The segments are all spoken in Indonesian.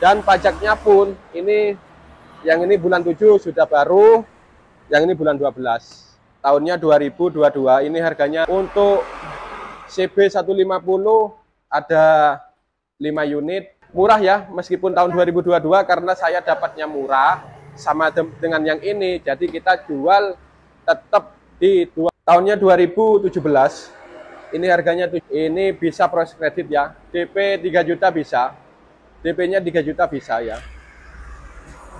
Dan pajaknya pun ini, yang ini bulan 7 sudah baru, yang ini bulan 12. Tahunnya 2022. Ini harganya untuk CB 150 ada 5 unit. Murah ya, meskipun tahun 2022 karena saya dapatnya murah sama dengan yang ini. Jadi kita jual tetap di tahunnya 2017. Ini harganya, ini bisa proses kredit ya. DP 3 juta bisa. DP-nya 3 juta bisa ya.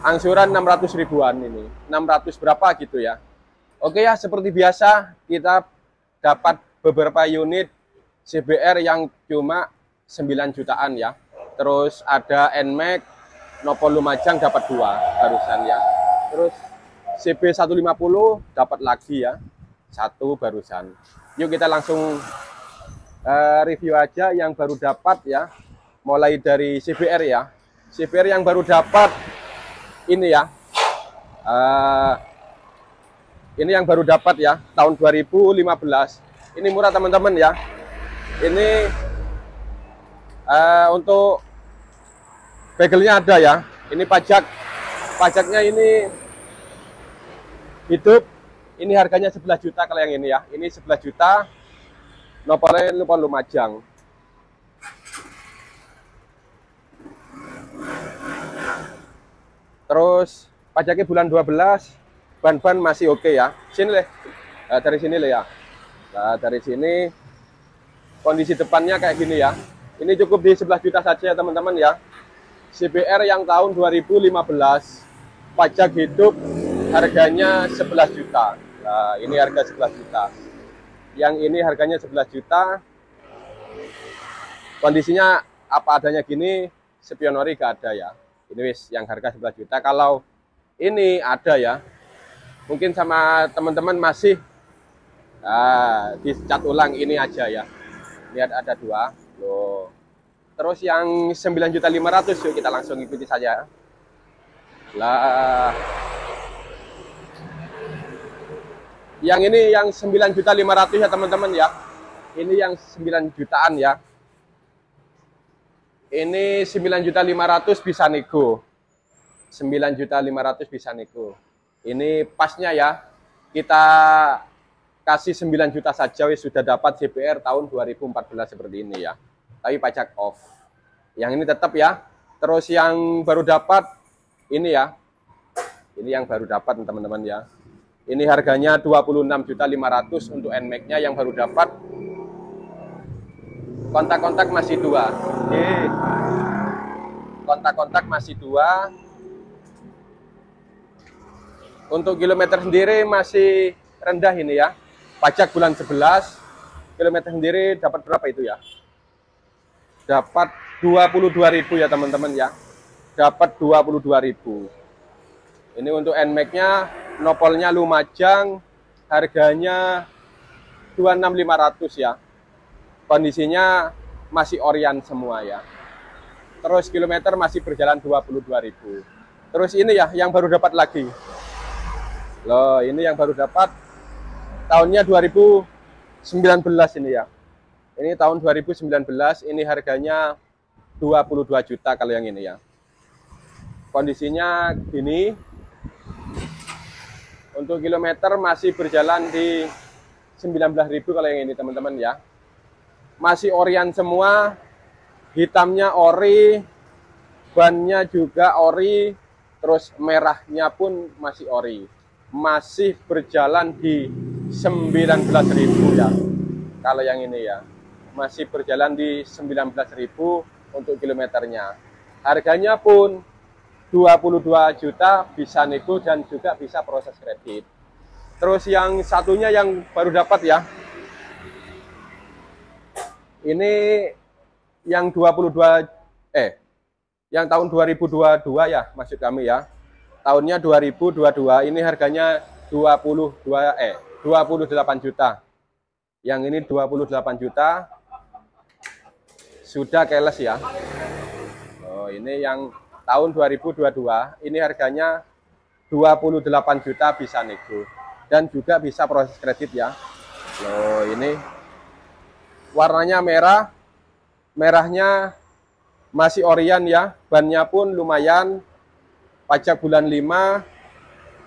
Angsuran 600 ribuan ini. 600 berapa gitu ya. Oke ya, seperti biasa kita dapat beberapa unit CBR yang cuma 9 jutaan ya. Terus ada NMAX Nopol Lumajang dapat 2 barusan ya. Terus CB 150 dapat lagi ya. 1 barusan. Yuk kita langsung review aja yang baru dapat ya. Mulai dari CBR ya. CBR yang baru dapat ini ya. Ini yang baru dapat ya, tahun 2015. Ini murah teman-teman ya. Ini untuk bagelnya ada ya. Ini pajaknya ini hidup. Ini harganya 11 juta kalau yang ini ya. Ini 11 juta. Nopol Lumajang. Terus pajaknya bulan 12, ban-ban masih oke ya. Sini deh, dari sini lah ya. Nah, dari sini kondisi depannya kayak gini ya. Ini cukup di 11 juta saja ya teman-teman ya. CBR yang tahun 2015, pajak hidup harganya 11 juta. Nah, ini harga 11 juta. Yang ini harganya 11 juta. Kondisinya apa adanya gini, spionori gak ada ya. Ini wis yang harga 11 juta. Kalau ini ada ya, mungkin sama teman-teman masih dicat ulang ini aja ya. Lihat ada 2 loh. Terus yang 9.500.000 yuk kita langsung ikuti saja lah. Yang ini yang 9.500.000 ya teman-teman ya. Ini yang 9 jutaan ya. Ini 9.500.000 bisa nego. 9.500.000 bisa nego. Ini pasnya ya. Kita kasih 9 juta saja wis sudah dapat CBR tahun 2014 seperti ini ya. Tapi pajak off. Yang ini tetap ya. Terus yang baru dapat ini ya. Ini yang baru dapat teman-teman ya. Ini harganya 26.500.000 untuk NMAX-nya yang baru dapat. Kontak-kontak masih 2. Oke. Kontak-kontak masih 2. Untuk kilometer sendiri masih rendah ini ya. Pajak bulan 11. Kilometer sendiri dapat berapa itu ya? Dapat 22.000 ya teman-teman ya. Dapat 22.000. Ini untuk NMAX-nya, nopolnya Lumajang, harganya 26.500 ya. Kondisinya masih orian semua ya. Terus kilometer masih berjalan 22.000. Terus ini ya yang baru dapat lagi. Loh, ini yang baru dapat tahunnya 2019 ini ya. Ini tahun 2019, ini harganya 22 juta kalau yang ini ya. Kondisinya gini. Untuk kilometer masih berjalan di 19.000 kalau yang ini teman-teman ya. Masih orian semua, hitamnya ori, bannya juga ori, terus merahnya pun masih ori. Masih berjalan di 19.000 ya. Kalau yang ini ya, masih berjalan di 19.000 untuk kilometernya. Harganya pun 22 juta bisa nego dan juga bisa proses kredit. Terus yang satunya yang baru dapat ya. Ini yang 22 yang tahun 2022 ya maksud kami ya. Tahunnya 2022, ini harganya 28 juta. Yang ini 28 juta. Sudah keles ya. Oh, ini yang tahun 2022, ini harganya 28 juta bisa nego dan juga bisa proses kredit ya. Loh, ini warnanya merah, merahnya masih Orion ya, bannya pun lumayan, pajak bulan 5.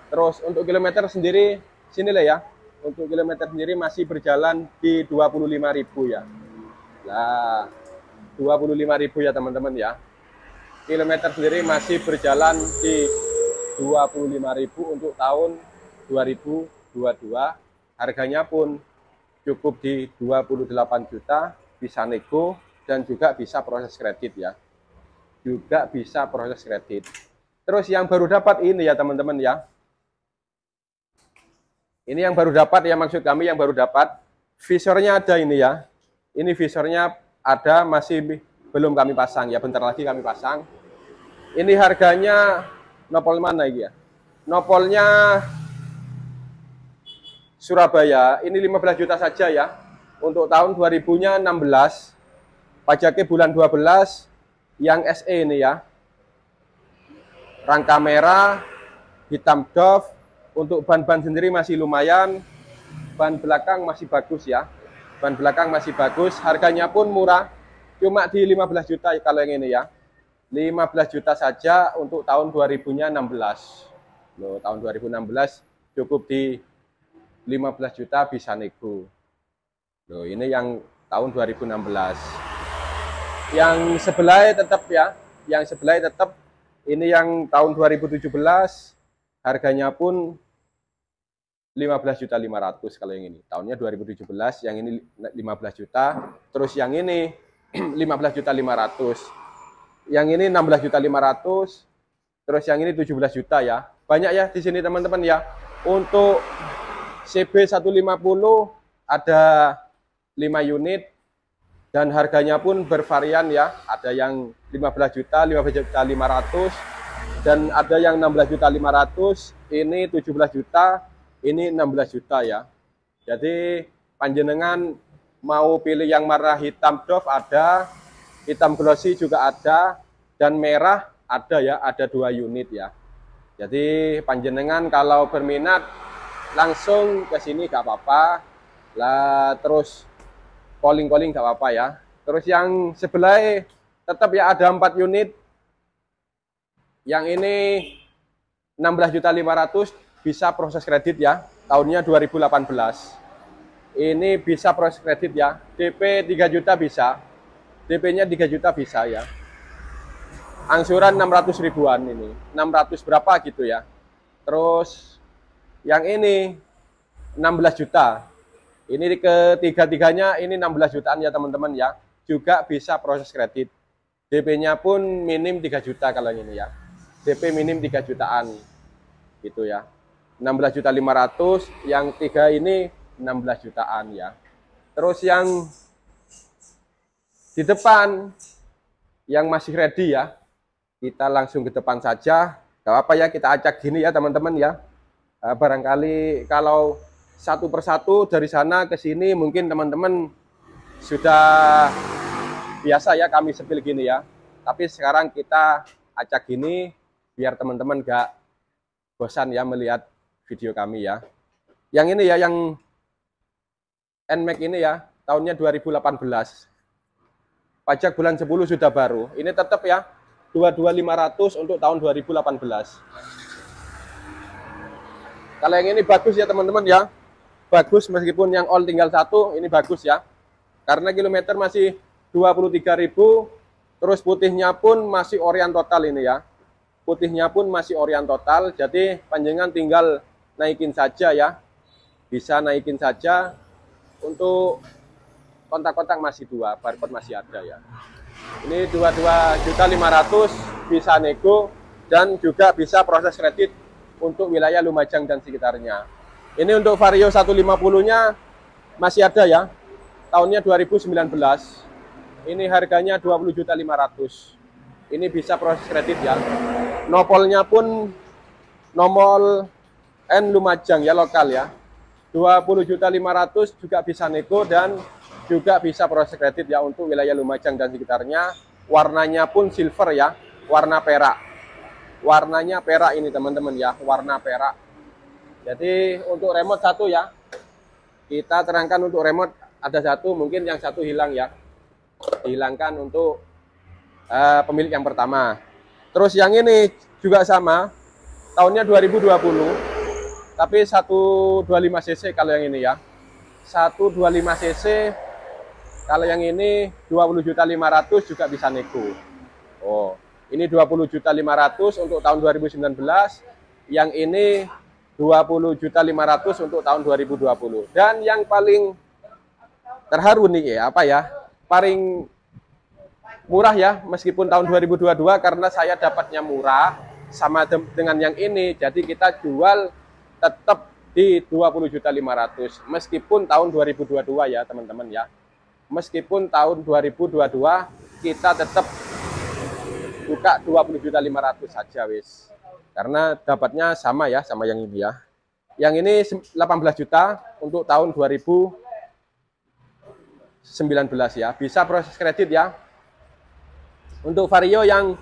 Terus untuk kilometer sendiri sinilah ya, untuk kilometer sendiri masih berjalan di 25.000 ya. Nah, 25.000 ya teman-teman ya. Kilometer sendiri masih berjalan di 25.000 untuk tahun 2022. Harganya pun cukup di 28 juta, bisa nego dan juga bisa proses kredit ya. Juga bisa proses kredit. Terus yang baru dapat ini ya teman-teman ya. Ini yang baru dapat ya, maksud kami yang baru dapat. Visornya ada ini ya. Ini visornya ada, masih belum kami pasang ya, bentar lagi kami pasang. Ini harganya nopol mana ya? Nopolnya Surabaya, ini 15 juta saja ya. Untuk tahun 2016, pajaknya bulan 12, yang SE ini ya. Rangka merah, hitam doff. Untuk ban-ban sendiri masih lumayan, ban belakang masih bagus ya. Ban belakang masih bagus, harganya pun murah, cuma di 15 juta kalau yang ini ya. 15 juta saja untuk tahun 2016. Loh, tahun 2016 cukup di 15 juta bisa nego. Loh, ini yang tahun 2016. Yang sebelah tetap ya, yang sebelah tetap ini yang tahun 2017, harganya pun 15.500.000 kalau yang ini. Tahunnya 2017, yang ini 15 juta, terus yang ini 15.500.000. Yang ini 16.500.000, terus yang ini 17 juta ya. Banyak ya di sini teman-teman ya. Untuk CB 150 ada 5 unit dan harganya pun bervarian ya. Ada yang 15 juta, 15.500.000 dan ada yang 16.500.000, ini 17 juta, ini 16 juta ya. Jadi panjenengan mau pilih yang warna hitam doff ada, hitam glossy juga ada, dan merah ada ya, ada 2 unit ya. Jadi panjenengan kalau berminat langsung ke sini gak apa-apa lah, terus calling-calling gak apa-apa ya. Terus yang sebelah tetap ya ada 4 unit. Yang ini 16.500.000 bisa proses kredit ya, tahunnya 2018. Ini bisa proses kredit ya, DP 3 juta bisa, DP-nya 3 juta bisa ya. Angsuran 600 ribuan ini, 600 berapa gitu ya. Terus yang ini 16 juta. Ini ketiga-tiganya ini 16 jutaan ya teman-teman ya. Juga bisa proses kredit. DP-nya pun minim 3 juta kalau ini ya. DP minim 3 jutaan. Gitu ya. 16.500.000, yang 3 ini 16 jutaan ya. Terus yang di depan yang masih ready ya, kita langsung ke depan saja. Gak apa ya, kita acak gini ya teman-teman ya. Barangkali kalau satu persatu dari sana ke sini mungkin teman-teman sudah biasa ya kami sepil gini ya. Tapi sekarang kita acak gini biar teman-teman gak bosan ya melihat video kami ya. Yang ini ya, yang NMAX ini ya, tahunnya 2018. Pajak bulan 10 sudah baru. Ini tetap ya, 22.500 untuk tahun 2018. Kalau yang ini bagus ya teman-teman ya. Bagus meskipun yang all tinggal 1, ini bagus ya. Karena kilometer masih 23.000, terus putihnya pun masih Orion total ini ya. Putihnya pun masih Orion total, jadi panjenengan tinggal naikin saja ya, bisa naikin saja. Untuk kontak-kontak masih 2, barcode masih ada ya. Ini 22.500.000 bisa nego dan juga bisa proses kredit untuk wilayah Lumajang dan sekitarnya. Ini untuk Vario 150-nya masih ada ya, tahunnya 2019. Ini harganya 20.500.000. Ini bisa proses kredit ya. Nopolnya pun nomor N Lumajang ya, lokal ya. 20.500.000 juga bisa nego dan juga bisa proses kredit ya untuk wilayah Lumajang dan sekitarnya. Warnanya pun silver ya, warna perak. Warnanya perak ini teman-teman ya, warna perak. Jadi untuk remote 1 ya, kita terangkan untuk remote ada 1, mungkin yang 1 hilang ya. Dihilangkan untuk pemilik yang pertama. Terus yang ini juga sama, tahunnya 2020, tapi 125 cc kalau yang ini ya. 125 cc, kalau yang ini 20.500.000 juga bisa nego. Oh, ini 20.500.000 untuk tahun 2019, yang ini 20.500.000 untuk tahun 2020. Dan yang paling terharu nih ya, apa ya? Paling murah ya, meskipun tahun 2022 karena saya dapatnya murah sama dengan yang ini, jadi kita jual tetap di 20.500.000 meskipun tahun 2022 ya teman-teman ya. Meskipun tahun 2022 kita tetap buka 20.500.000 saja wis. Karena dapatnya sama ya, sama yang ini ya. Yang ini 18 juta untuk tahun 2019 ya. Bisa proses kredit ya. Untuk Vario yang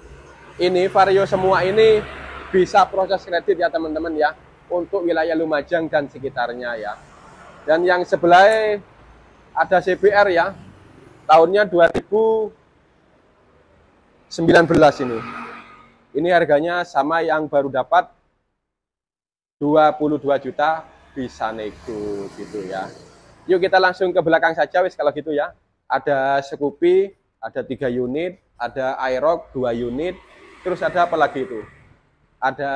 ini, Vario semua ini bisa proses kredit ya teman-teman ya. Untuk wilayah Lumajang dan sekitarnya ya. Dan yang sebelah ada CBR ya. Tahunnya 2019 ini. Ini harganya sama yang baru dapat 22 juta bisa nego gitu ya. Yuk kita langsung ke belakang saja wis kalau gitu ya. Ada Scoopy, ada 3 unit, ada Aerox 2 unit, terus ada apa lagi itu? Ada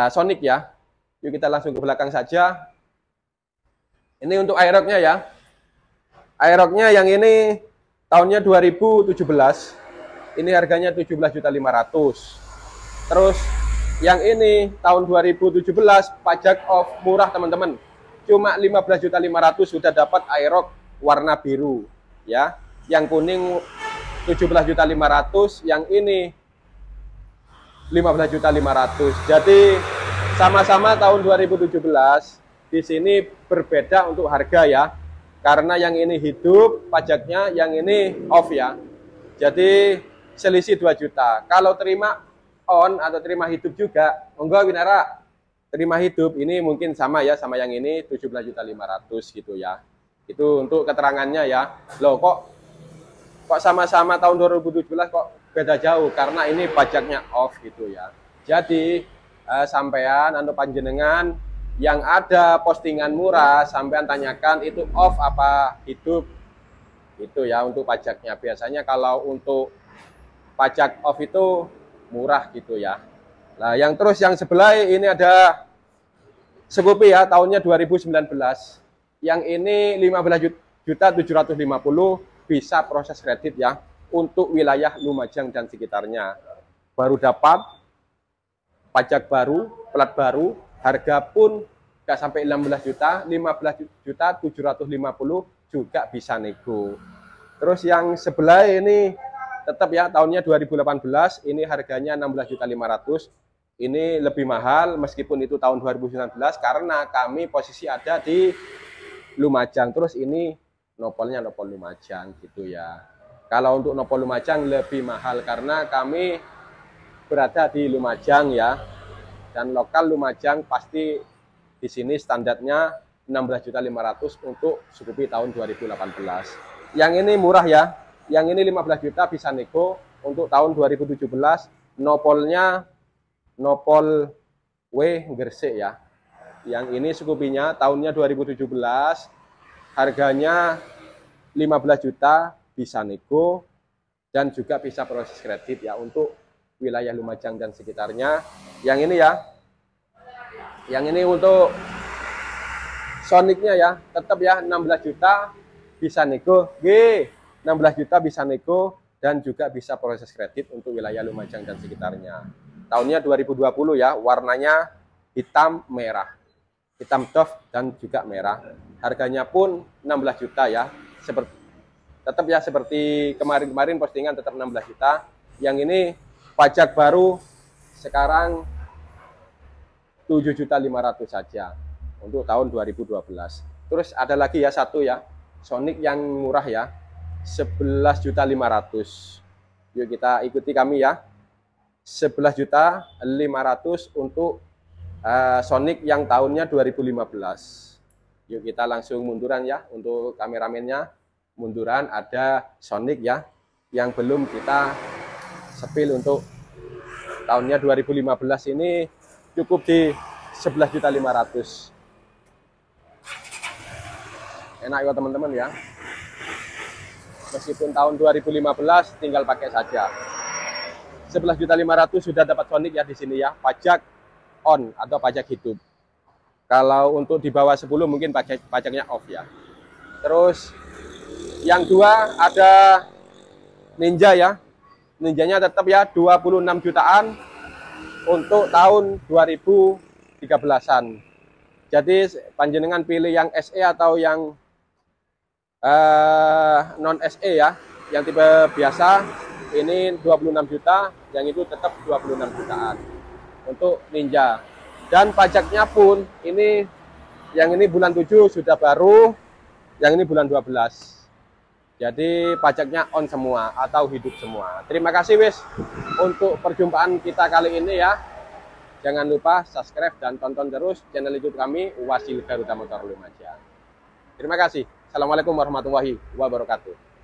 Sonic ya. Yuk kita langsung ke belakang saja. Ini untuk Aerox-nya ya. Aerox-nya yang ini tahunnya 2017. Ini harganya 17.500.000. Terus yang ini tahun 2017 pajak off murah teman-teman. Cuma 15.500.000 sudah dapat Aerox warna biru ya. Yang kuning 17.500.000, yang ini 15.500.000. Jadi sama-sama tahun 2017. Di sini berbeda untuk harga ya. Karena yang ini hidup pajaknya, yang ini off ya. Jadi selisih 2 juta. Kalau terima on atau terima hidup juga, monggo Winara. Terima hidup ini mungkin sama ya sama yang ini 17.500.000 gitu ya. Itu untuk keterangannya ya. Loh kok sama-sama tahun 2017 kok beda jauh, karena ini pajaknya off gitu ya. Jadi sampean atau panjenengan yang ada postingan murah, sampean tanyakan itu off apa hidup, itu ya untuk pajaknya. Biasanya kalau untuk pajak off itu murah gitu ya. Nah yang terus yang sebelah ini ada Scoopy ya, tahunnya 2019. Yang ini 15.750.000 bisa proses kredit ya untuk wilayah Lumajang dan sekitarnya. Baru dapat pajak baru, plat baru, harga pun nggak sampai 16 juta, 15.750.000 juga bisa nego. Terus yang sebelah ini tetap ya tahunnya 2018, ini harganya 16.500.000. Ini lebih mahal meskipun itu tahun 2019 karena kami posisi ada di Lumajang. Terus ini nopolnya nopol Lumajang gitu ya. Kalau untuk nopol Lumajang lebih mahal karena kami berada di Lumajang ya. Dan lokal Lumajang pasti di sini standarnya 16.500.000 untuk Scoopy tahun 2018. Yang ini murah ya. Yang ini 15 juta bisa nego untuk tahun 2017. Nopolnya nopol W Gresik ya. Yang ini Scoopy-nya tahunnya 2017. Harganya 15 juta bisa nego dan juga bisa proses kredit ya untuk wilayah Lumajang dan sekitarnya. Yang ini ya. Yang ini untuk Sonicnya ya, tetap ya 16 juta bisa nego. 16 juta bisa nego dan juga bisa proses kredit untuk wilayah Lumajang dan sekitarnya. Tahunnya 2020 ya, warnanya hitam merah. Hitam doff dan juga merah. Harganya pun 16 juta ya. Tetap ya seperti kemarin-kemarin postingan tetap 16 juta. Yang ini pajak baru sekarang 7.500.000 saja untuk tahun 2012. Terus ada lagi ya satu ya, Sonic yang murah ya, 11.500.000. Yuk kita ikuti kami ya. 11.500.000 untuk Sonic yang tahunnya 2015. Yuk kita langsung munduran ya untuk kameramennya. munduran, ada Sonic ya, yang belum kita sepil untuk tahunnya 2015 ini cukup di 11.500.000. Enak ya teman-teman ya. Meskipun tahun 2015 tinggal pakai saja. 11.500.000 sudah dapat Sonic ya di sini ya. Pajak on atau pajak hidup. Kalau untuk di bawah 10 mungkin pajaknya off ya. Terus yang dua ada Ninja ya. Ninjanya tetap ya 26 jutaan untuk tahun 2013-an. Jadi panjenengan pilih yang SE atau yang non SE ya. Yang tipe biasa ini 26 juta, yang itu tetap 26 jutaan untuk Ninja. Dan pajaknya pun ini, yang ini bulan 7 sudah baru, yang ini bulan 12. Jadi pajaknya on semua atau hidup semua. Terima kasih wis untuk perjumpaan kita kali ini ya. Jangan lupa subscribe dan tonton terus channel YouTube kami, Wasil Garuda Motor Lumajang. Terima kasih. Assalamualaikum warahmatullahi wabarakatuh.